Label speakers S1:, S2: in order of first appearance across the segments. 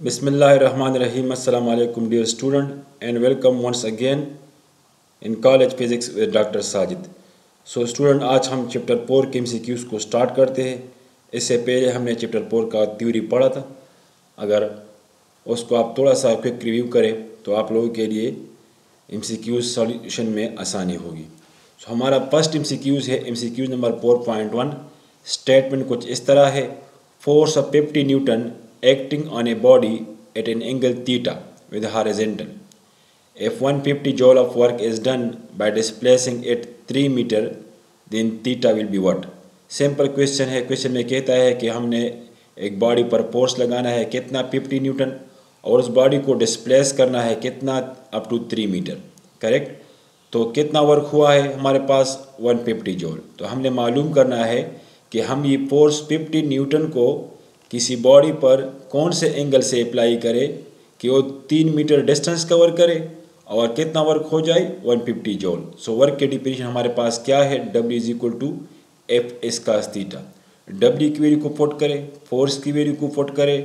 S1: Bismillahirrahmanirrahim. Assalamu alaikum dear student and welcome once again in college physics with Dr. Sajid. So student आज हम chapter 4 के MCQs को start करते हैं। इससे पहले हमने चैप्टर 4 का थ्योरी पढ़ा था। अगर उसको आप थोड़ा सा क्विक रिव्यू करें तो आप लोगों के लिए MCQs सॉल्यूशन में आसानी होगी। So हमारा फर्स्ट MCQs है MCQ नंबर 4.1। स्टेटमेंट कुछ इस तरह है, force of 50 Newton acting on a body at an angle theta with horizontal. If 150 joule of work is done by displacing it 3 meter, then theta will be what? Simple question है। Question में कहता है कि हमने एक body पर force लगाना है कितना 50 न्यूटन और उस बॉडी को डिस्प्लेस करना है कितना अप टू 3 मीटर। करेक्ट। तो कितना वर्क हुआ है हमारे पास 150 जूल। तो हमने मालूम करना है कि हम ये फोर्स 50 न्यूटन को किसी बॉडी पर कौन से एंगल से अप्लाई करे कि वो 3 मीटर डिस्टेंस कवर करे और कितना वर्क हो जाए 150 जूल। सो वर्क की डिफिनीशन हमारे पास क्या है, W is equal to F S cos theta. W की वैल्यू को पुट करे, फोर्स की वैल्यू को पुट करे,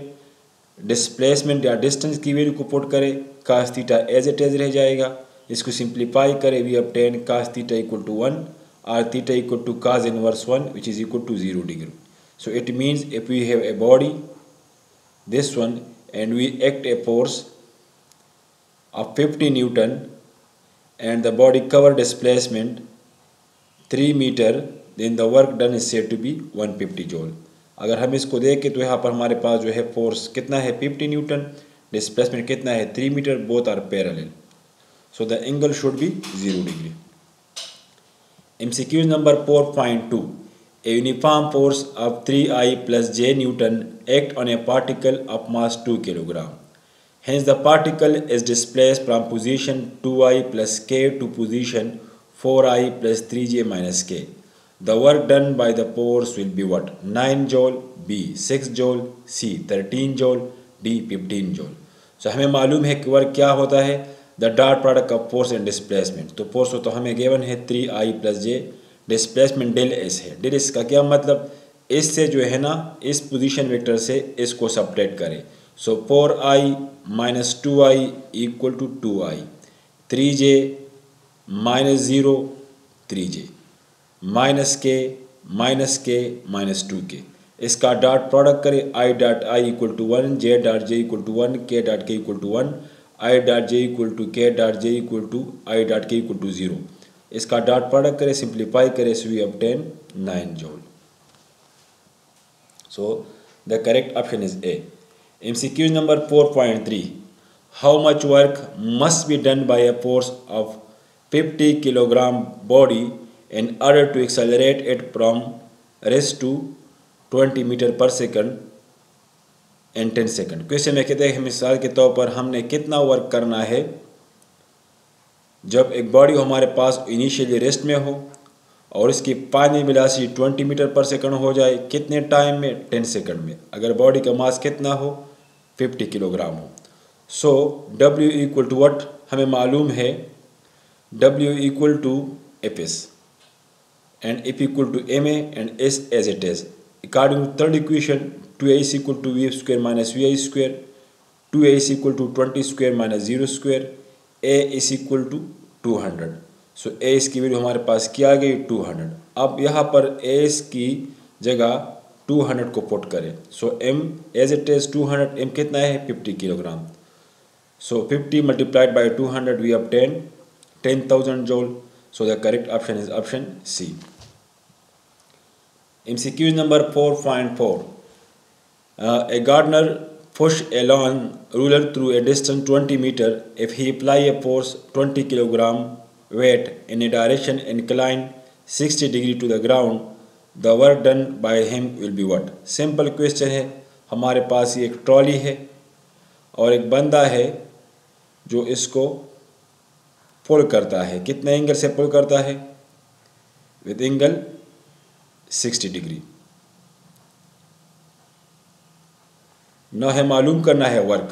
S1: डिस्प्लेसमेंट या डिस्टेंस की वैल्यू को पुट करे, cos theta as it as रह जाएगा। इसको सिंप्लीफाई करे, we obtain cos theta equal to 1 और theta equal to cos inverse 1 which is equal to 0 degree. So it means if we have a body, this one, and we act a force of 50 Newton and the body cover displacement 3 meter, then the work done is said to be 150 joule. अगर हम इसको देखें तो यहाँ पर हमारे पास जो है फोर्स कितना है 50 न्यूटन, डिस्प्लेसमेंट कितना है 3 metre, both are parallel, so the angle should be 0 degree. MCQ number 4.2। A uniform force of 3I plus J Newton act on a particle of mass 2 kg. Hence the particle is displaced from position 2I plus K to position 4I plus 3J minus K. The work done by the force will be what? 9 joule, B 6 joule, C 13 joule, D 15 joule. So हमें मालूम है कि work क्या होता है, the dot product of force and displacement. तो force तो हमें गिवन है 3I plus J, displacement del S है। डेल एस का क्या मतलब, इससे जो है ना इस पोजीशन वेक्टर से इसको सब्ट्रैक्ट करें। So 4i minus 2i equal to 2i, 3j minus 0 3j minus k minus 2k। इसका डॉट प्रोडक्ट करें, i dot i equal to 1, j dot j equal to 1, k dot k equal to 1, i dot j equal to k dot j equal to i dot k equal to 0। इसका dot product करें, simplify करें, so we obtain 9 joule. So the correct option is A. MCQ number 4.3। How much work must be done by a force of 50 kilogram body in order to accelerate it from rest to 20 metre per second in 10 second. Question में कहते हैं मिसाल के तौर पर हमने कितना work करना है जब एक बॉडी हमारे पास इनिशियली रेस्ट में हो और इसकी final velocity 20 metre per second हो जाए, कितने टाइम में, 10 सेकंड में। अगर बॉडी का मास कितना हो 50 किलोग्राम हो। So W equal to what हमें मालूम है, W equal to F S and F equal to M A and S as it is. According to third equation 2a equal to V square minus V I square, 2a equal to 20 square minus 0 square, a is equal to 200। So a इसकी value हमारे पास क्या आ गई 200। अब यहाँ पर a की जगह 200 को पुट करें। So m as it is 200, m कितना है 50 kilogram. So 50 multiplied by 200 we obtain 10,000 joule. So the correct option is option C. MCQ number 4.4। A gardener push a lawn ruler through a distance 20 meter. If he apply a force 20 kilogram weight in a direction inclined 60 degree to the ground, the work done by him will be what? Simple question है। हमारे पास ये एक trolley है और एक बंदा है जो इसको पुल करता है। कितने एंगल से पुल करता है, विद एंगल 60 डिग्री। न है मालूम करना है वर्क,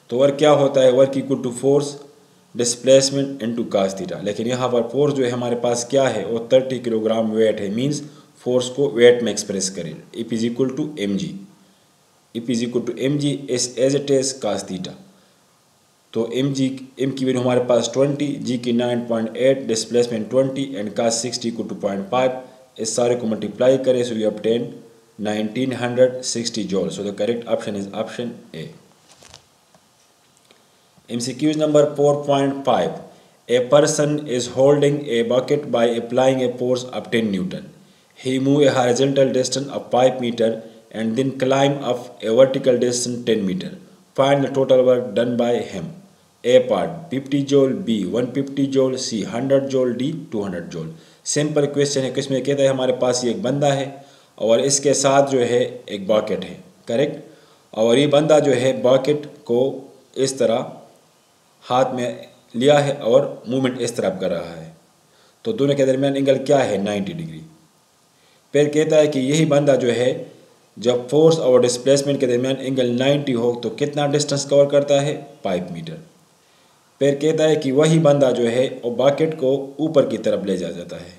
S1: तो वर्क क्या होता है, work equal to force displacement into cos theta. लेकिन यहाँ पर फोर्स जो है हमारे पास क्या है, वो 30 किलोग्राम वेट है, मींस फोर्स को वेट में एक्सप्रेस करें, F is equal to mg। F is equal to M G S as it is cos theta. तो एम की वैल्यू हमारे पास 20, जी की 9.8, displacement 20 and cos 60 equal to 0.5। इस सारे को मल्टीप्लाई करें so we obtain 1960 joule. So the correct option is option A. MCQ number 4.5. A person is holding a bucket by applying a force of 10 Newton. He moves a horizontal distance of 5 meter and then climb up a vertical distance 10 meter. Find the total work done by him. A part 50 joule, B 150 joule, C 100 joule, D 200 joule. Simple question है। किसमें कहता है हमारे पास ये एक बंदा है और इसके साथ जो है एक बकेट है, करेक्ट। और ये बंदा जो है बकेट को इस तरह हाथ में लिया है और मूवमेंट इस तरफ कर रहा है। तो दोनों के दरमियान एंगल क्या है? 90 डिग्री। फिर कहता है कि यही बंदा जो है जब फोर्स और डिस्प्लेसमेंट के दरमियान एंगल 90 हो तो कितना डिस्टेंस कवर करता है? 5 मीटर। फिर कहता है कि वही बंदा जो है वो बकेट को ऊपर की तरफ ले जाता है,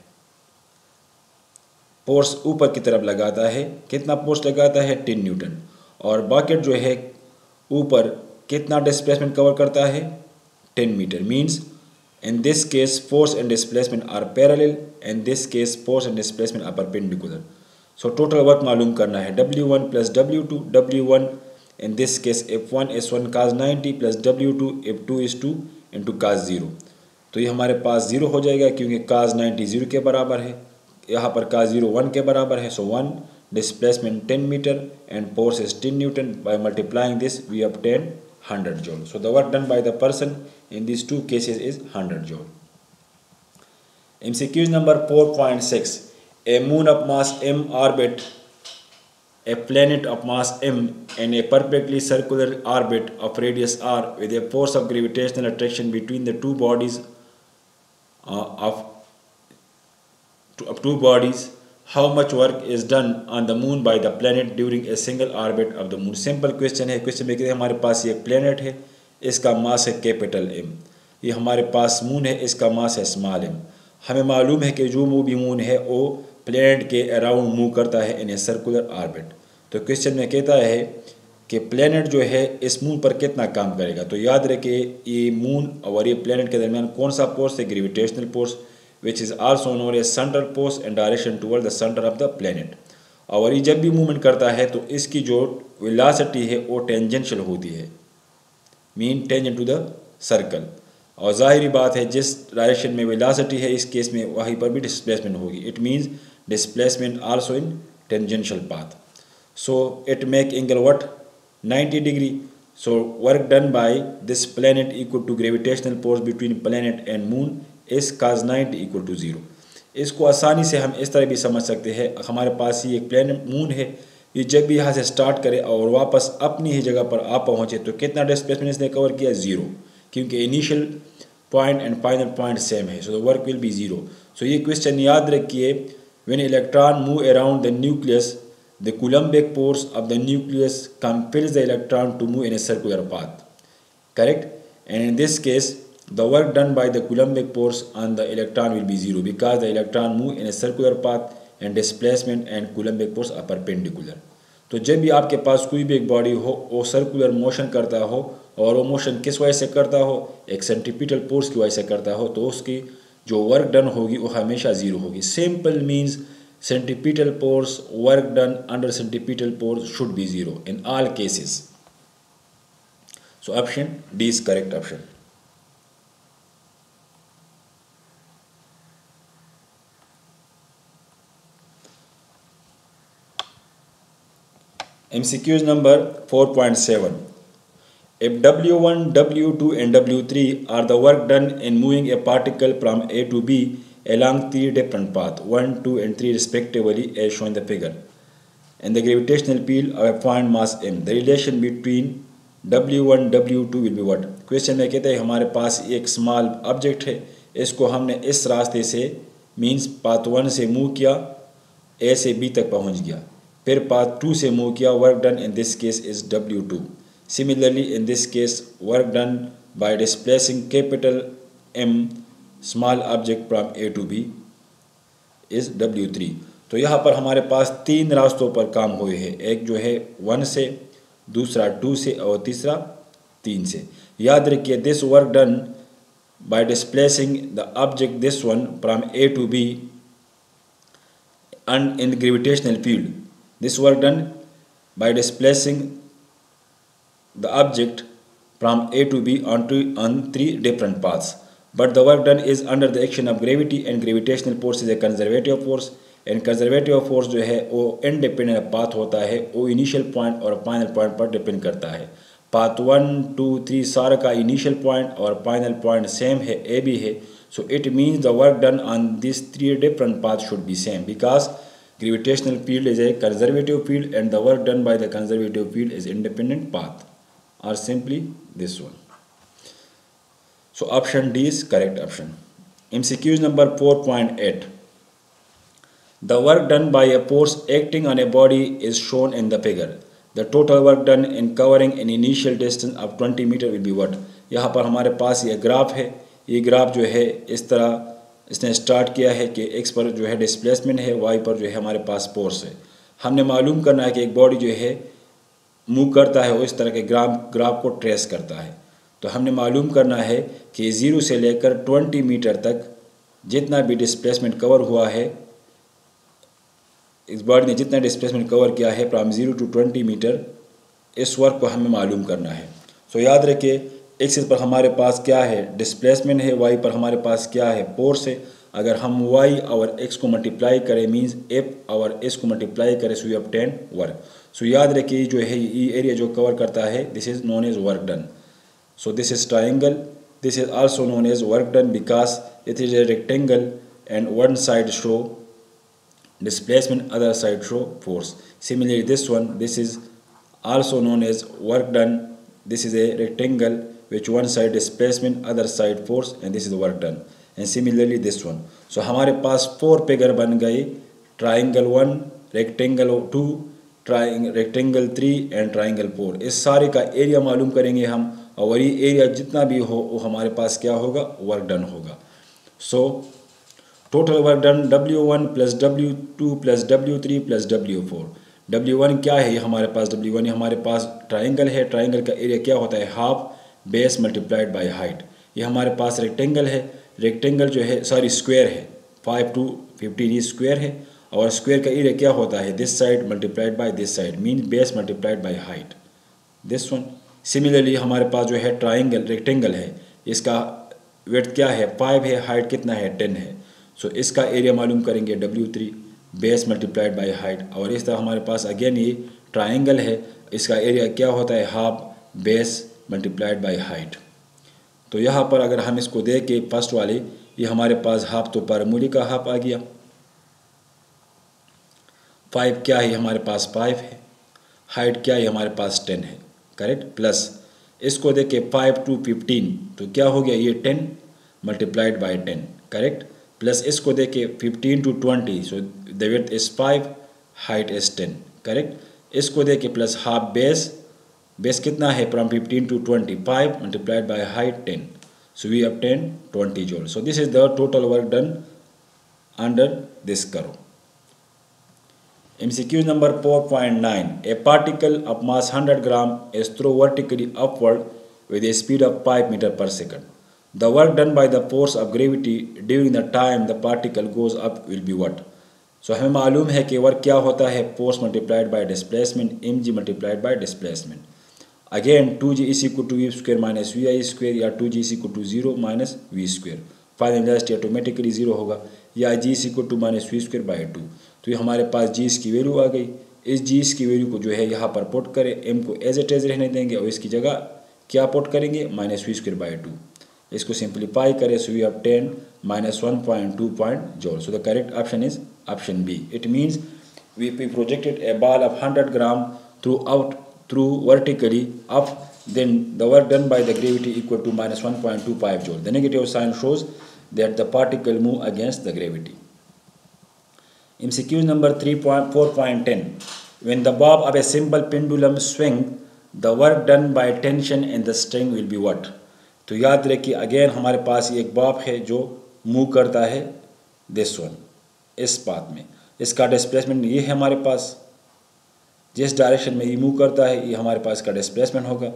S1: फोर्स ऊपर की तरफ लगाता है। कितना फोर्स लगाता है? 10 न्यूटन। और बकेट जो है ऊपर कितना डिस्प्लेसमेंट कवर करता है? 10 meter. Means in this case force and displacement are parallel, and this case force and displacement are perpendicular. So total work मालूम करना है W1 plus W2. W1 in this case F1 S1 cos 90 plus W2 F2 is 2 into cos 0. तो ये हमारे पास 0 हो जाएगा क्योंकि cos 90 0 के बराबर है, यहाँ पर cos 0 1 के बराबर है। So 1 displacement 10 meter and force is 10 Newton. By multiplying this we obtain 100 joule. So the work done by the person in these two cases is 100 joule. MCQ number 4.6. A moon of mass m orbit a planet of mass m in a perfectly circular orbit of radius r with a force of gravitational attraction between the two bodies of two bodies. How much work is done on the moon by the planet during a single orbit of the moon? Simple question है। Question में कहते हैं हमारे पास ये planet है, इसका मास है capital M। ये हमारे पास मून है, इसका मास है स्मॉल m। हमें मालूम है कि जो भी मून है वो प्लेनेट के अराउंड मूव करता है इन ए सर्कुलर ऑर्बिट। तो क्वेश्चन में कहता है कि प्लेनेट जो है इस मून पर कितना काम करेगा। तो याद रखिए ये मून और ये प्लेनेट के दरमियान कौन सा फोर्स है? Gravitational force, which is also known as central force and direction toward the center of the planet. और ये जब भी मूवमेंट करता है तो इसकी जो वेलोसिटी है वो टेंजेंशियल होती है, mean tangent to the circle. और जाहिर बात है जिस डायरेक्शन में वेलोसिटी है इस केस में वहीं पर भी डिस्प्लेसमेंट होगी। It means displacement also in tangential path. So it make angle what? 90 degree. So work done by this planet equal to gravitational force between planet and moon is cos 90 equal to 0। इसको आसानी से हम इस तरह भी समझ सकते हैं, हमारे पास ये एक प्लैनेट मून है, ये जब भी यहाँ से स्टार्ट करे और वापस अपनी ही जगह पर आ पहुँचे तो कितना डिस्प्लेसमेंट इसने कवर किया? 0, क्योंकि initial point and final point same है। So the work will be 0। So ये क्वेश्चन याद रखिए, when electron move around the nucleus the coulombic force of the nucleus compels the electron to move in a circular path, correct? And in this case the work done by the Coulombic force on the electron will be 0 because the electron move in a circular path and displacement and Coulombic force are perpendicular. तो जब भी आपके पास कोई भी एक body हो वो circular motion करता हो और वो मोशन किस वजह से करता हो? एक सेंट्रीपिटल फोर्स की वजह से करता हो, तो उसकी जो वर्क डन होगी वो हमेशा 0 होगी। Simple means centripetal force work done under centripetal force should be 0 in all cases. So option D is correct option. MCQs number 4.7. If W1, W2 and W3 are the work done in moving a particle from A to B along 3 different paths, 1, 2 and 3 respectively as shown in the figure, and the gravitational field of a point mass m, the relation between W1, W2 will be what? Question में कहते हैं हमारे पास एक small object है, इसको हमने इस रास्ते से मीन्स पाथ 1 से मूव किया, A से B तक पहुंच गया, फिर पाथ 2 से मूव किया, work done in this case is W2. Similarly in this case work done by displacing capital M small object from A to B is W3. तो यहाँ पर हमारे पास 3 रास्तों पर काम हुए हैं, एक जो है 1 से दूसरा 2 से और तीसरा 3 से। याद रखिए this work done by displacing the object this one from A to B and in the gravitational field. This work done by displacing the object from A to B on 3 different paths. But the work done is under the action of gravity and gravitational force is a conservative force. And conservative force जो है वो independent path होता है, वो initial point और final point पर depend करता है। पाथ 1, 2, 3 सारा का इनिशियल पॉइंट और फाइनल पॉइंट सेम है, ए भी है। So it means the work done on this 3 different path should be same because gravitational field is a conservative field and the work done by the conservative field is independent path, or simply this one. So option D is correct option. MCQ number 4.8. The work done by a force acting on a body is shown in the figure. The total work done in covering an initial distance of 20 meter will be what? यहाँ पर हमारे पास ये graph है। ये graph जो है इस तरह इसने स्टार्ट किया है कि एक्स पर जो है डिस्प्लेसमेंट है, वाई पर जो है हमारे पास फोर्स है। हमने मालूम करना है कि एक बॉडी जो है मूव करता है वो इस तरह के ग्राफ को ट्रेस करता है। तो हमने मालूम करना है कि 0 से लेकर 20 मीटर तक जितना भी डिस्प्लेसमेंट कवर हुआ है, इस बॉडी ने जितना डिस्प्लेसमेंट कवर किया है फ्रॉम 0 to 20 मीटर, इस वर्क को हमें मालूम करना है। सो याद रखिए एक्स पर हमारे पास क्या है, डिस्प्लेसमेंट है, वाई पर हमारे पास क्या है, फोर्स है। अगर हम वाई और एक्स को मल्टीप्लाई करें मींस एफ और एस को मल्टीप्लाई करें सो वी ऑब्टेन वर्क। सो याद रखिए जो है ये एरिया जो कवर करता है this is known as work done. So this is triangle, this is also known as work done because it is a rectangle and one side show displacement, other side show force. Similarly this one, this is also known as work done. This is a rectangle which one side displacement, other side force, and this is the work done. And similarly this one. So हमारे पास 4 figure बन गए, triangle 1, rectangle 2, rectangle 3 and triangle 4। इस सारे का area मालूम करेंगे हम और ये एरिया जितना भी हो वो हमारे पास क्या होगा, वर्क डन होगा। So total work done W1 plus W2 plus W3 plus W4। W1 क्या है, ये हमारे पास W1 ये हमारे पास ट्राइंगल है। ट्राइंगल का एरिया क्या होता है, half base multiplied by height. ये हमारे पास रेक्टेंगल है, रेक्टेंगल जो है स्क्वायर है, 5 to 15 ये स्क्वायर है और स्क्वायर का एरिया क्या होता है, this side multiplied by this side mean base multiplied by height, this one. Similarly हमारे पास जो है ट्राइंगल रेक्टेंगल है, इसका विड्थ क्या है, 5 है, हाइट कितना है, 10 है। सो इसका एरिया मालूम करेंगे W3 base multiplied by height. और इस तरह हमारे पास अगेन ये ट्राइंगल है, इसका एरिया क्या होता है, half base multiplied by height. तो यहाँ पर अगर हम इसको देखें फर्स्ट वाले, ये हमारे पास हाफ तो पारमूली का हाफ आ गया, 5 क्या है हमारे पास 5 है, हाइट क्या है हमारे पास 10 है, करेक्ट। प्लस इसको देखें 5 to 15 तो क्या हो गया, ये 10 मल्टीप्लाइड बाय 10, करेक्ट। प्लस इसको देखें 15 to 20 so the width is 5, height is 10, correct. इसको देखें प्लस हाफ बेस, बेस कितना है from 15 to 20, 5 multiplied by height 10, so we obtain 20 joule. So this is the total work done under this curve. MCQ number 4.9. A particle of mass 100 gram is thrown vertically upward with a speed of 5 meter per second. The work done by the force of gravity during the time the particle goes up will be what? So हमें मालूम है कि work क्या होता है, force multiplied by displacement, mg multiplied by displacement. Again 2g is equal to v square minus vi square या 2g is equal to 0 minus v square. Final velocity automatically 0 होगा या g is equal to minus v square by 2। तो ये हमारे पास g की value आ गई। इस g की वैल्यू को जो है यहाँ पर पुट करें, m को एज इट एज रहने देंगे और इसकी जगह क्या पुट करेंगे, माइनस वी स्क्वायर बाई 2। इसको सिंप्लीफाई करें so we obtain minus 1.2 joule. So the correct option is option B. It means we projected a ball of 100 gram through vertically up, then the work done by the gravity equal to minus 1.25 joule. The negative sign shows that the particle move against the gravity. MCQ number 4.10. When the bob of a simple pendulum swing, the work done by tension in the string will be what? तो याद रखिए again हमारे पास ये एक Bob है जो move करता है दिस वन, इस पाथ में। इसका डिस्प्लेसमेंट ये है हमारे पास, जिस डायरेक्शन में ये मूव करता है ये हमारे पास का डिस्प्लेसमेंट होगा,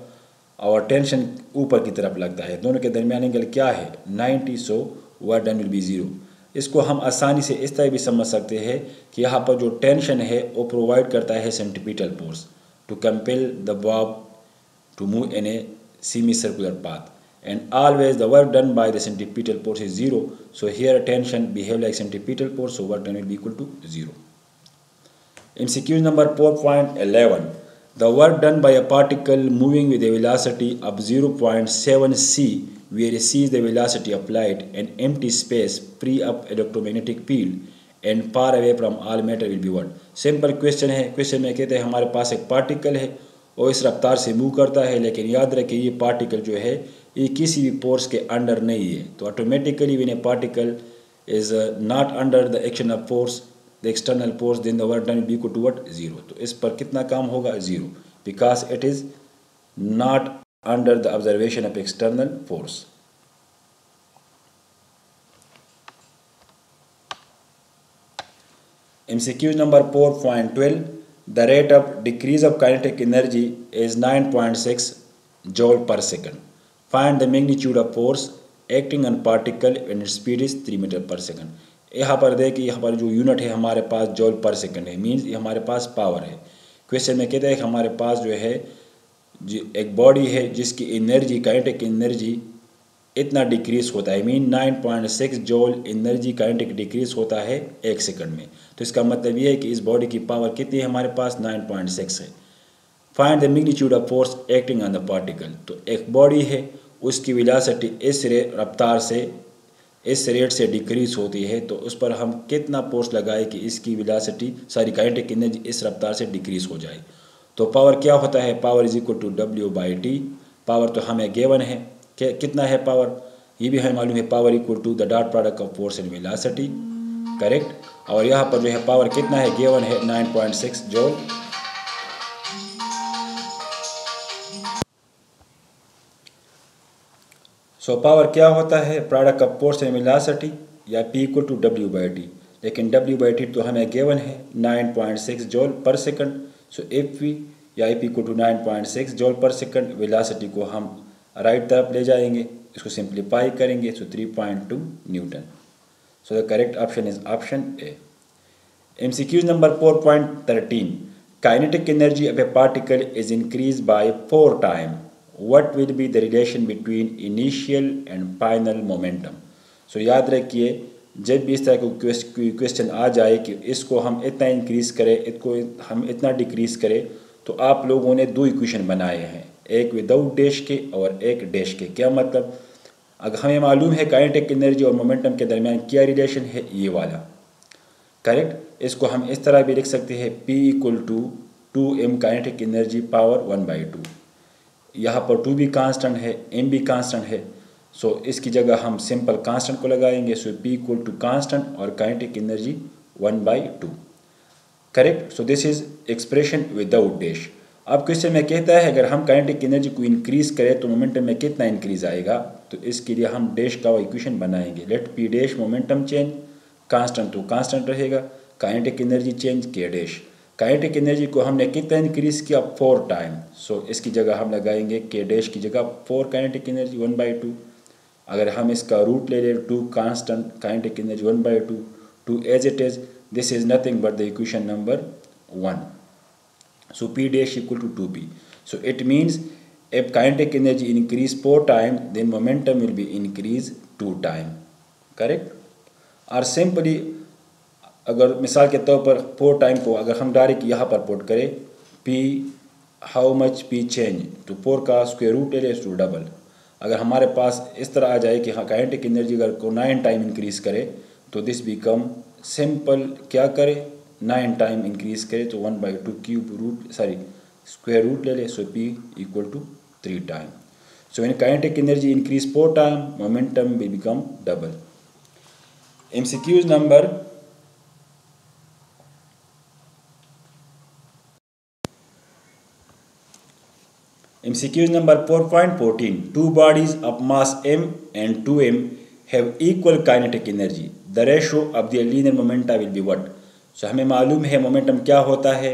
S1: और टेंशन ऊपर की तरफ लगता है। दोनों के दरमियान एंगल क्या है 90, सो वर्क डन विल बी 0। इसको हम आसानी से इस तरह भी समझ सकते हैं कि यहाँ पर जो टेंशन है वो प्रोवाइड करता है centripetal force to compel the bob to move in a semicircular path, and always the work done by the centripetal force is 0. So here tension behave like centripetal force, so work done will be equal to 0. MCQ number 4.11. The work done by a particle moving with a velocity of 0.7 c, where c is the velocity of light, and empty space free of electromagnetic field and far away from all matter will be what? Simple question है। Question में कहते हैं हमारे पास एक particle है और इस रफ्तार से मूव करता है, लेकिन याद रखें ये पार्टिकल जो है ये किसी भी फोर्स के अंडर नहीं है। तो automatically when a particle is not under the action of force the external force, then the work done will be equal to what 0। तो इस पर कितना काम होगा 0, because it is not under the observation of external force. MCQ number 4.12. The rate of decrease of kinetic energy is 9.6 joule per second. Find the magnitude of force acting on particle when its speed is 3 metre per second. यहाँ पर देखिए यहाँ पर जो unit है हमारे पास जॉल पर second है, मीन्स ये हमारे पास पावर है। क्वेश्चन में कहते हैं कि हमारे पास जो है एक बॉडी है जिसकी एनर्जी काइनेटिक एनर्जी इतना डिक्रीज होता है, मीन 9.6 जॉल एनर्जी काइनेटिक डिक्रीज होता है 1 सेकंड में। तो इसका मतलब ये है कि इस बॉडी की पावर कितनी है हमारे पास 9.6 है। Find the magnitude of force acting on the particle. तो एक बॉडी है उसकी वेलोसिटी इस रफ्तार से इस रेट से डिक्रीज होती है, तो उस पर हम कितना फोर्स लगाए कि इसकी वेलोसिटी काइनेटिक एनर्जी इस रफ्तार से डिक्रीज हो जाए। तो पावर क्या होता है, power is equal to W/T। Power तो हमें गिवन है कितना है पावर, ये भी हमें मालूम है, power equal to the dot product of force and velocity, correct. और यहाँ पर जो है पावर कितना है गिवन है 9.6 जॉल। सो पावर क्या होता है product of force and velocity, या P इक्वल टू W/T, लेकिन W/T तो हमें गिवन है 9.6 जॉल पर सेकंड। सो F या F इक्वल टू 9.6 जॉल पर सेकंड। वेलोसिटी को हम राइट तरफ ले जाएंगे, इसको सिंप्लीफाई करेंगे, सो 3.2 Newton. So the correct option is option A. MCQ number 4.13. Kinetic energy of a particle is increased by 4 times. What will be the relation between initial and final momentum? So याद रखिए जब भी इस तरह को question आ जाए कि इसको हम इतना इंक्रीज करें, इसको हम इतना डिक्रीज करें, तो आप लोगों ने 2 इक्वेशन बनाए हैं, एक विदाउट डैश के और एक डैश के। क्या मतलब, अगर हमें मालूम है काइनेटिक एनर्जी और मोमेंटम के दरमियान क्या रिलेशन है, ये वाला, करेक्ट। इसको हम इस तरह भी लिख सकते हैं P equal to 2m kinetic energy power 1/2। यहाँ पर 2 भी कांस्टेंट है, m भी कांस्टेंट है, सो इसकी जगह हम सिंपल कांस्टेंट को लगाएंगे। सो P इक्वल टू कांस्टेंट और kinetic energy 1/2, correct. So this is expression without dash. अब क्वेश्चन में कहता है अगर हम काइनेटिक एनर्जी को इंक्रीज करें तो मोमेंटम में कितना इंक्रीज आएगा, तो इसके लिए हम डैश का इक्वेशन बनाएंगे। Let P dash momentum change, constant तो कांस्टेंट रहेगा, kinetic energy change K dash. Kinetic energy को हमने कितना इंक्रीज किया 4 टाइम, सो इसकी जगह हम लगाएंगे K डैश की जगह 4 काइनेटिक एनर्जी 1/2। अगर हम इसका रूट ले लें 2 constant kinetic energy 1/2, 2 as it is, this is nothing but the equation number 1। So P dash equal to 2P. So it means if kinetic energy increase 4 times, then momentum will be increased 2 times. Correct? और simply अगर मिसाल के तौर पर 4 time को अगर हम direct यहाँ पर पुट करें P how much P change, तो 4 का स्क्वायर रूट ले लें तो डबल। अगर हमारे पास इस तरह आ जाए कि हाँ काइनेटिक एनर्जी अगर को 9 टाइम इंक्रीज करे तो दिस बिकम सिंपल, क्या करे 9 टाइम इंक्रीज करे तो 1/2 क्यूब रूट स्क्वायर रूट ले ले, so P equal to 3 time. So when kinetic energy increase 4 time, momentum will become double. MCQs number MCQs number 4.14. Two bodies of mass m and 2m have equal kinetic energy. The ratio of their linear momenta will be what? So हमें मालूम है momentum क्या होता है,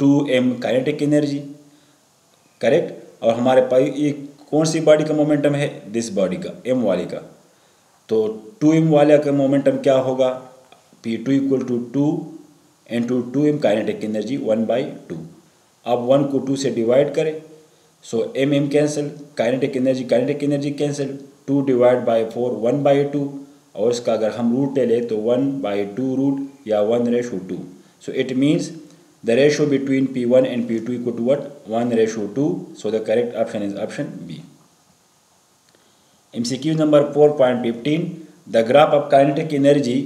S1: 2m kinetic energy, correct. और हमारे पास ये कौन सी बॉडी का मोमेंटम है, दिस बॉडी का, m वाले का। तो 2m वाले का मोमेंटम क्या होगा, P2 equal to 2 into 2m kinetic energy 1/2। अब 1 को 2 से डिवाइड करें, so m cancel, kinetic energy cancel, 2 divide by 4 1/2, और इसका अगर हम रूट ले लें तो 1/2 रूट या 1/2। So it means the ratio between P1 and P2 equal to what, 1/2, so the correct option is option B. MCQ number 4.15, the graph of kinetic energy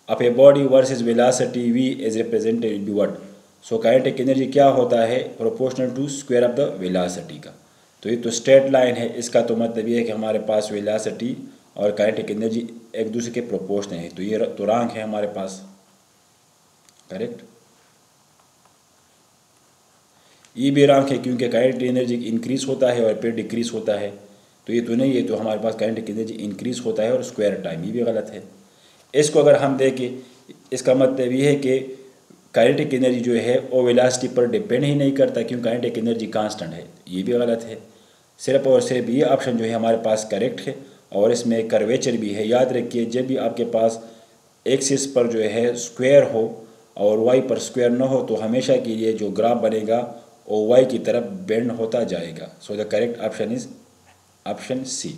S1: of a body versus velocity v is represented by what। so kinetic energy क्या होता है, proportional to square of the velocity का। तो ये तो straight line है, इसका तो मतलब ये है कि हमारे पास वेलासिटी और काइनेटिक एनर्जी एक दूसरे के प्रोपोर्शनल है, तो ये तो रॉन्ग है हमारे पास, करेक्ट। ये भी रॉन्ग है क्योंकि काइनेटिक एनर्जी इंक्रीज होता है और फिर डिक्रीज होता है, तो ये तो नहीं है, तो हमारे पास काइनेटिक एनर्जी इंक्रीज होता है और स्क्वायर टाइम, ये भी गलत है। इसको अगर हम देखें, इसका मतलब ये है कि काइनेटिक एनर्जी जो है वो वेलोसिटी पर डिपेंड ही नहीं करता क्योंकि काइनेटिक एनर्जी कांस्टेंट है, ये भी गलत है। सिर्फ और सिर्फ ये ऑप्शन जो है हमारे पास करेक्ट है, और इसमें कर्वेचर भी है। याद रखिए, जब भी आपके पास एक्सिस पर जो है स्क्वायर हो और वाई पर स्क्वायर न हो, तो हमेशा के लिए जो ग्राफ बनेगा वो वाई की तरफ बेंड होता जाएगा। So the correct option is option C.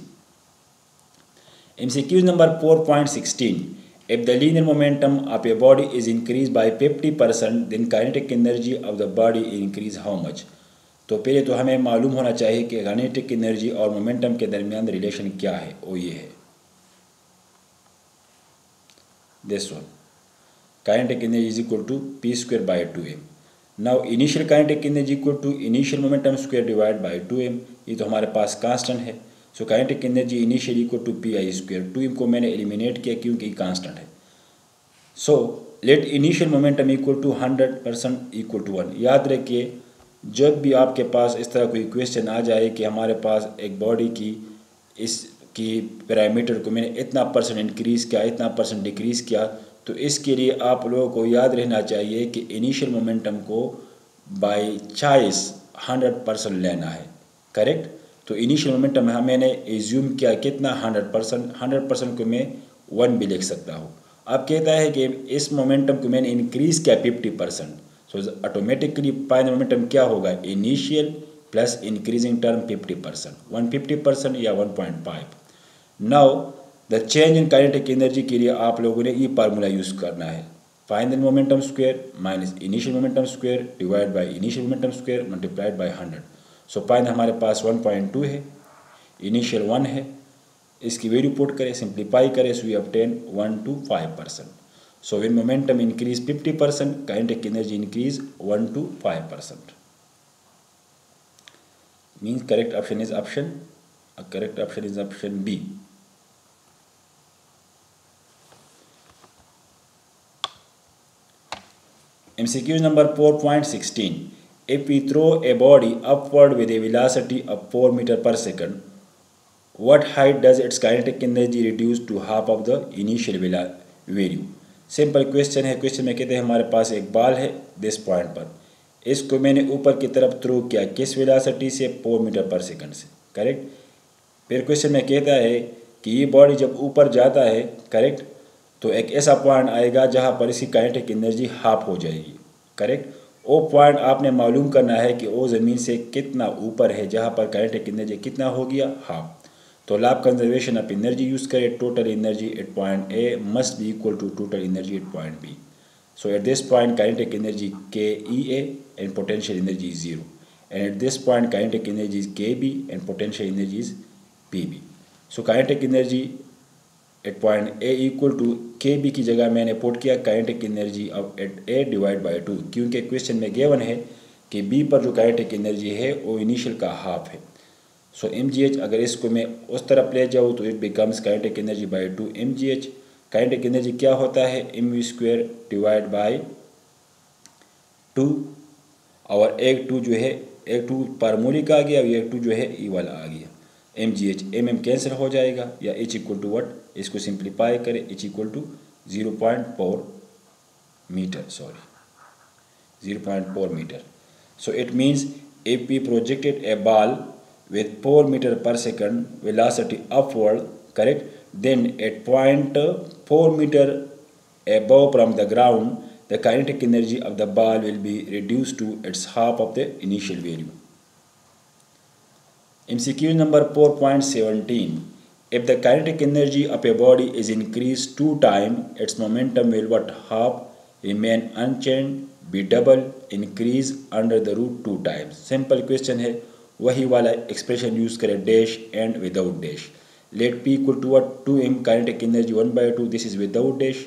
S1: MCQ number 4.16, if the linear momentum of a body is increased by 50%, then kinetic energy of the body increase how much। तो पहले तो हमें मालूम होना चाहिए कि काइनेटिक एनर्जी और मोमेंटम के दरमियान रिलेशन क्या है, वो ये है, this one, kinetic energy is equal to p²/2m। Now initial kinetic energy equal to initial momentum square divide by 2m, ये तो हमारे पास कांस्टेंट है। So kinetic energy initial equal to pi², 2m को मैंने एलिमिनेट किया क्योंकि कांस्टेंट है। So let initial momentum equal to 100% equal to 1। याद रखिए, जब भी आपके पास इस तरह कोई क्वेश्चन आ जाए कि हमारे पास एक बॉडी की इसकी पैरामीटर को मैंने इतना परसेंट इंक्रीज़ किया, इतना परसेंट डिक्रीज़ किया, तो इसके लिए आप लोगों को याद रहना चाहिए कि इनिशियल मोमेंटम को बाई चॉइस 100% लेना है, करेक्ट। तो इनिशियल मोमेंटम मैंने एज्यूम किया कितना, 100%। 100% को मैं 1 भी लिख सकता हूँ। अब कहता है कि इस मोमेंटम को मैंने इंक्रीज़ किया 50%, सो ऑटोमेटिकली फाइनल मोमेंटम क्या होगा, इनिशियल प्लस इंक्रीजिंग टर्म 50%, 150% या 1.5। Now the change in kinetic energy के लिए आप लोगों ने ये फार्मूला यूज़ करना है, final momentum square minus initial momentum square divide by initial momentum square multiplied by 100। So final हमारे पास 1.2 है, इनिशियल 1 है, इसकी वैल्यू पुट करें, सिंप्लीफाई करें, so we obtain 1 to 5%। So when momentum increase 50%, kinetic energy increase 1 to 5%. Means correct option is option B. MCQ number 4.16. If we throw a body upward with a velocity of 4 meters per second, what height does its kinetic energy reduce to half of the initial value? Simple question है। Question में कहते हैं हमारे पास एक ball है this point पर, इसको मैंने ऊपर की तरफ थ्रो किया, किस वेलोसिटी से, 4 मीटर पर सेकंड से, करेक्ट। फिर क्वेश्चन में कहता है कि ये बॉडी जब ऊपर जाता है, करेक्ट, तो एक ऐसा पॉइंट आएगा जहाँ पर इसकी काइनेटिक एनर्जी हाफ हो जाएगी, करेक्ट। वो पॉइंट आपने मालूम करना है कि वो ज़मीन से कितना ऊपर है जहाँ पर काइनेटिक एनर्जी कितना हो गया, हाफ। तो law of conservation of energy use करें, total energy at point A must be equal to total energy at point B. So at this point kinetic energy KEA and potential energy is 0, and at this point kinetic energy is KB and potential energy is PB। So kinetic energy at point A equal to KB की जगह मैंने put किया kinetic energy of at A divide by 2, क्योंकि question में given है कि B पर जो काइनेटिक एनर्जी है वो इनिशियल का हाफ है। सो mgh, अगर इसको मैं उस तरफ ले जाऊँ तो it becomes kinetic energy by 2 mgh। Kinetic energy क्या होता है, mv² डिवाइड बाई 2, और एक 2 जो है, एक 2 पारमोलिक आ गया और एक 2 जो है ई वाला आ गया, mgh कैंसिल हो जाएगा, या h इक्वल टू वट, इसको सिंप्लीफाई करें, h equal to 0.4 meter, sorry 0.4 meter. So it means if we projected a ball with 4 meter per second velocity upward, correct, then at point 4 meter above from the ground, the kinetic energy of the ball will be reduced to its half of the initial value. MCQ number 4.17. If the kinetic energy of a body is increased 2 times, its momentum will what? Half, remain unchanged, be double, increase under the root 2 times. Simple question है, वही वाला expression use करें dash and without dash. Let P equal to what? 2m kinetic energy 1/2. This is without dash.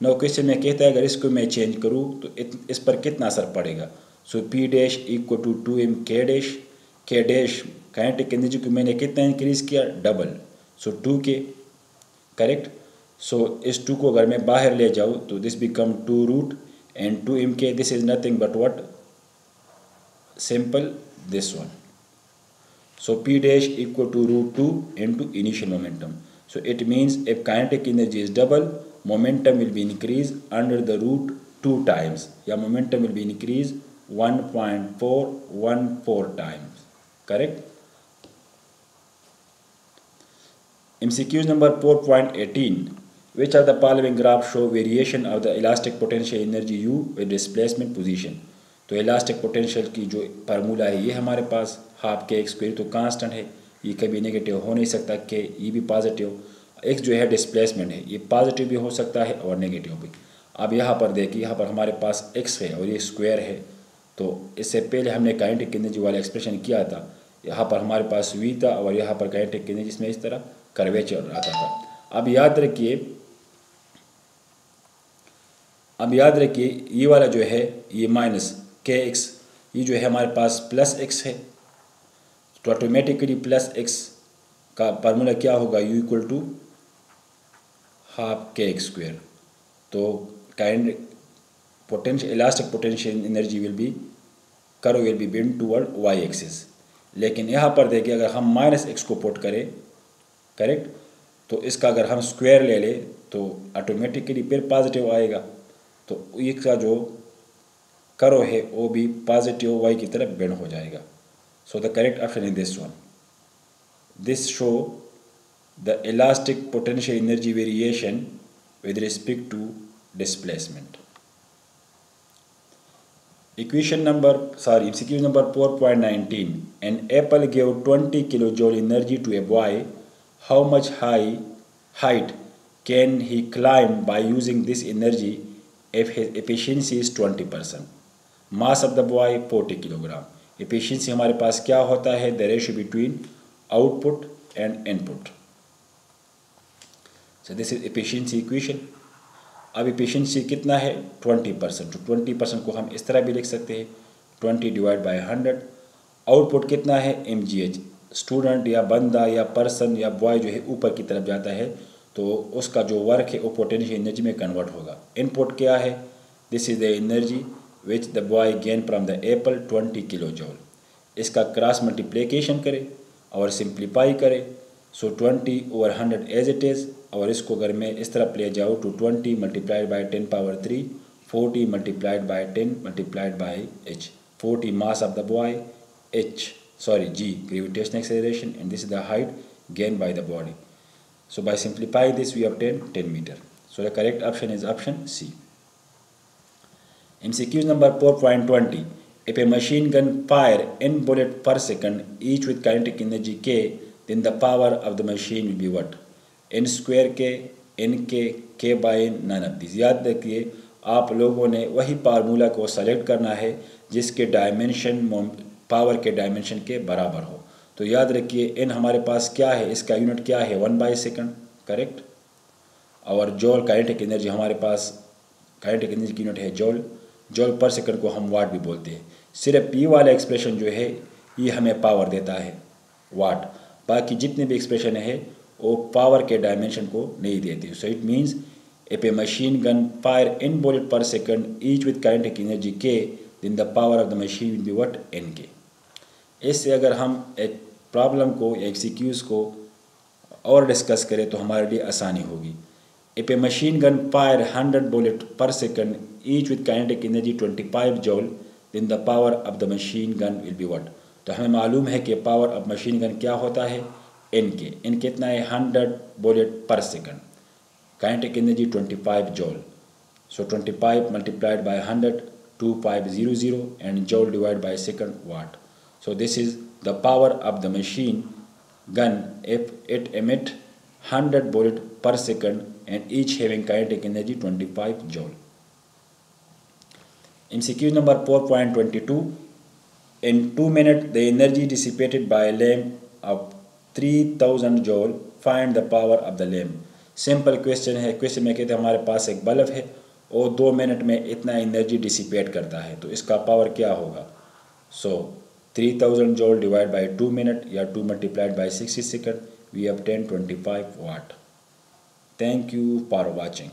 S1: Now question में कहता है अगर इसको मैं चेंज करूँ तो इस पर कितना असर पड़ेगा. So P dash equal to 2m K dash. K dash kinetic energy को मैंने कितना इंक्रीज किया? डबल. सो 2k, करेक्ट. सो इस 2 को अगर मैं बाहर ले जाऊँ तो this become 2 root and 2mk. This is nothing but what? Simple this one. So p dash equal to root 2 into initial momentum. So it means if kinetic energy is double, momentum will be increased under the root 2 times. या momentum will be increased 1.414 times. Correct? MCQ number 4.18. Which of the following graphs show variation of the elastic potential energy U with displacement position? तो elastic potential की जो formula है ये हमारे पास half k x square, तो constant है, ये कभी नेगेटिव हो नहीं सकता, के ये भी पॉजिटिव. एक्स जो है डिस्प्लेसमेंट है, ये पॉजिटिव भी हो सकता है और नेगेटिव भी. अब यहाँ पर देखिए, यहाँ पर हमारे पास एक्स है और ये स्क्वायर है. तो इससे पहले हमने काइनेटिक एनर्जी वाला एक्सप्रेशन किया था. यहाँ पर हमारे पास वी था और यहाँ पर काइनेटिक एनर्जी इसमें इस तरह कर्वेचर आता था. अब याद रखिए ये वाला जो है ये माइनस के एक्स, ये जो है हमारे पास प्लस एक्स है. तो ऑटोमेटिकली प्लस एक्स का फार्मूला क्या होगा? U equal to half k x square. तो kinetic potential elastic potential energy will be bend toward y axis. लेकिन यहाँ पर देखिए अगर हम माइनस एक्स को पुट करें, करेक्ट, तो इसका अगर हम स्क्वायर ले लें तो ऑटोमेटिकली फिर पॉजिटिव आएगा. तो इसका जो करो है वो भी पॉजिटिव वाई की तरफ बेंड हो जाएगा. So the correct option is this one. This show the elastic potential energy variation with respect to displacement. MCQ number 4.19. An apple gave 20 kilojoule energy to a boy. How much height can he climb by using this energy if his efficiency is 20%? Mass of the boy 40 kilogram. Efficiency हमारे पास क्या होता है? The ratio between output and input. So this is efficiency equation. अब efficiency कितना है? 20%. तो 20% को हम इस तरह भी लिख सकते हैं 20 डिवाइड बाई 100. आउटपुट कितना है? mgh. स्टूडेंट या बंदा या पर्सन या बॉय जो है ऊपर की तरफ जाता है तो उसका जो वर्क है वो पोटेंशियल एनर्जी में कन्वर्ट होगा. इनपुट क्या है? This is the energy which the boy gain from the Apple 20 kilo जॉल. इसका क्रॉस मल्टीप्लिकेशन करें और सिंप्लीफाई करें. सो 20 ओवर 100 एज इट इज़. और इसको अगर मैं इस तरफ ले जाऊँ तो 20 multiplied by 10 power 3, 40 multiplied by 10 multiplied by h. 40 mass of the boy, g gravitational acceleration, and this is the height gained by the body. So by simplifying this we obtain 10 meter. So the correct option is option C. MCQ number 4.20. If a machine gun fire n bullet per second each with kinetic energy k, then the power of the machine will be what? n square k, n k by n, none of these. याद रखिए आप लोगों ने वही formula को select करना है जिसके डायमेंशन पावर के डायमेंशन के बराबर हो. तो याद रखिए n हमारे पास क्या है? इसका यूनिट क्या है? 1/सेकंड, करेक्ट. और जॉल काइनेटिक एनर्जी हमारे पास काइनेटिक एनर्जी की यूनिट है जॉल. जॉल पर सेकंड को हम वाट भी बोलते हैं. सिर्फ p वाला एक्सप्रेशन जो है ये हमें पावर देता है वाट. बाकी जितने भी एक्सप्रेशन है वो पावर के डायमेंशन को नहीं देते. So it means if A machine gun fire n bullet per second each with kinetic energy k, then the power of the machine will be what? nk. इससे अगर हम एक प्रॉब्लम को या एक्सिक्यूज को और डिस्कस करें तो हमारे लिए आसानी होगी. If A machine gun fire 100 bullet per second each with kinetic energy 25 joule, then the power of the machine gun will be what? तो हमें मालूम है कि पावर ऑफ मशीन गन क्या होता है, एन कितना है 100 बुलेट पर second, kinetic energy 25 जॉल, so 25 multiplied by 100 2500 and joule divided by second watt. So this is the power of the machine gun if it emit 100 bullet per second and each having kinetic energy 25 joule. MCQ number 4.22. In 2 minutes the energy dissipated by a lamp of 3000 joule, find the power of the lamp. Simple question है। Question में कहते हैं हमारे पास एक bulb है और 2 minute में इतना एनर्जी डिसिपेट करता है, तो इसका पावर क्या होगा? So 3000 joule divide by 2 minute या 2 multiplied by 60 second, we obtain 25 watt. Thank you for watching.